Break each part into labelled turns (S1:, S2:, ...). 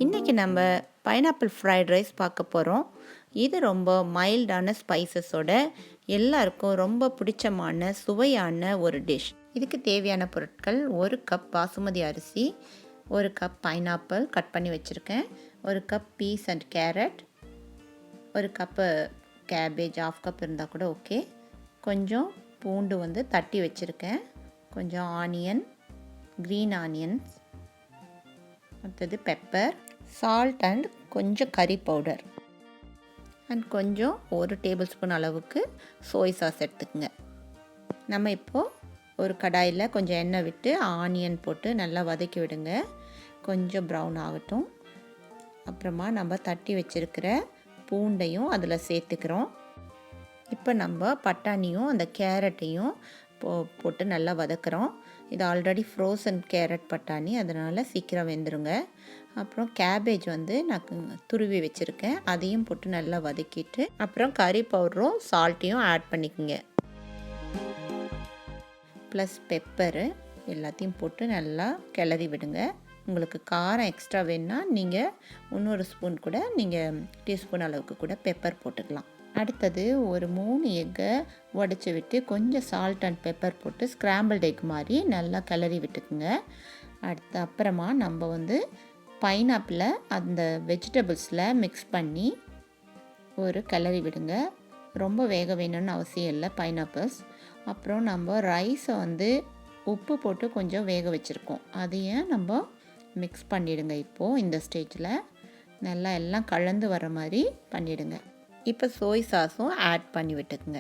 S1: இன்றைக்கி நம்ம pineapple fried rice பார்க்க போகிறோம். இது ரொம்ப மைல்டான ஸ்பைசஸோட எல்லாருக்கும் ரொம்ப பிடிச்சமான சுவையான ஒரு டிஷ். இதுக்கு தேவையான பொருட்கள்: 1 கப் பாசுமதி அரிசி, 1 கப் பைனாப்பிள் கட் பண்ணி வச்சுருக்கேன், 1 cup peas and carrot, 1 cup cabbage, 1/2 cup இருந்தால் கூட ஓகே, கொஞ்சம் பூண்டு தட்டி வச்சுருக்கேன், கொஞ்சம் ஆனியன், க்ரீன் ஆனியன்ஸ், அடுத்தது பெப்பர், சால்ட் அண்ட் கொஞ்சம் கறி பவுடர் அண்ட் கொஞ்சம் 1 டேபிள் ஸ்பூன் அளவுக்கு சோய் சாஸ் எடுத்துக்கோங்க. நம்ம இப்போது ஒரு கடாயில் கொஞ்சம் எண்ணெய் விட்டு ஆனியன் போட்டு நல்லா வதக்கி விடுங்க. கொஞ்சம் ப்ரௌன் ஆகட்டும். அப்புறமா நம்ம தட்டி வச்சுருக்கிற பூண்டையும் அதில் சேர்த்துக்கிறோம். இப்போ நம்ம பட்டாணியும் அந்த கேரட்டையும் போட்டு நல்லா வதக்குறோம். இது ஆல்ரெடி ஃப்ரோசன் கேரட் பட்டாணி, அதனால் சீக்கிரம் வெந்துருங்க. அப்புறம் கேபேஜ் நான் துருவி வச்சுருக்கேன், அதையும் போட்டு நல்லா வதக்கிட்டு அப்புறம் கறி பவுடரும் சால்ட்டையும் ஆட் பண்ணிக்கோங்க. ப்ளஸ் பெப்பரு எல்லாத்தையும் போட்டு நல்லா கிளறி விடுங்க. உங்களுக்கு காரம் எக்ஸ்ட்ரா வேணுன்னா நீங்கள் இன்னொரு ஸ்பூன் கூட நீங்கள் டீஸ்பூன் அளவுக்கு கூட பெப்பர் போட்டுக்கலாம். அடுத்தது ஒரு 3 எக்கை உடச்சி விட்டு கொஞ்சம் சால்ட் அண்ட் பெப்பர் போட்டு ஸ்க்ராம்பிள்ட் எக் மாதிரி நல்லா கிளறி விட்டுக்குங்க. அப்புறமா நம்ம பைனாப்பிளை அந்த வெஜிடபிள்ஸில் மிக்ஸ் பண்ணி ஒரு கிளறி விடுங்க. ரொம்ப வேக வேணும்னு அவசியம் இல்லை பைனாப்பிள்ஸ். அப்புறம் நம்ம ரைஸை உப்பு போட்டு கொஞ்சம் வேக வச்சுருக்கோம், அதையும் நம்ம மிக்ஸ் பண்ணிவிடுங்க. இப்போது இந்த ஸ்டேஜில் நல்லா எல்லாம் கலந்து வர மாதிரி பண்ணிவிடுங்க. இப்போ சோய் சாஸும் ஆட் பண்ணி விட்டுக்குங்க.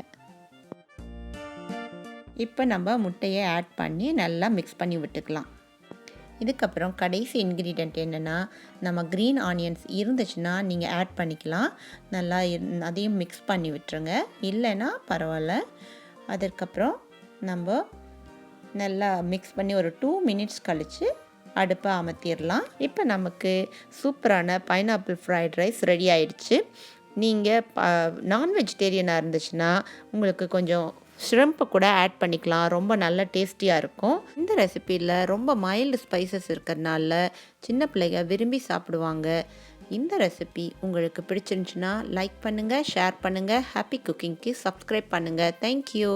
S1: இப்போ நம்ம முட்டையை ஆட் பண்ணி நல்லா மிக்ஸ் பண்ணி விட்டுக்கலாம். இதுக்கப்புறம் கடைசி இன்க்ரீடியண்ட் என்னென்னா, நம்ம க்ரீன் ஆனியன்ஸ் இருந்துச்சுன்னா நீங்கள் ஆட் பண்ணிக்கலாம். நல்லா அதையும் மிக்ஸ் பண்ணி விட்டுருங்க, இல்லைன்னா பரவாயில்ல. அதற்கப்புறம் நம்ம நல்லா மிக்ஸ் பண்ணி ஒரு 2 மினிட்ஸ் கழித்து அடுப்பை அமர்த்திடலாம். இப்போ நமக்கு சூப்பரான பைனாப்பிள் ஃப்ரைட் ரைஸ் ரெடி ஆயிடுச்சு. நீங்கள் நான் வெஜிடேரியனாக இருந்துச்சுன்னா உங்களுக்கு கொஞ்சம் ஷ்ரிம்ப் கூட ஆட் பண்ணிக்கலாம், ரொம்ப நல்ல டேஸ்டியாக இருக்கும். இந்த ரெசிப்பியில் ரொம்ப மைல்டு ஸ்பைசஸ் இருக்கிறதுனால சின்ன பிள்ளைங்க விரும்பி சாப்பிடுவாங்க. இந்த ரெசிபி உங்களுக்கு பிடிச்சிருந்துச்சுன்னா லைக் பண்ணுங்கள், ஷேர் பண்ணுங்கள், ஹாப்பி குக்கிங்க்கு சப்ஸ்கிரைப் பண்ணுங்கள். தேங்க்யூ.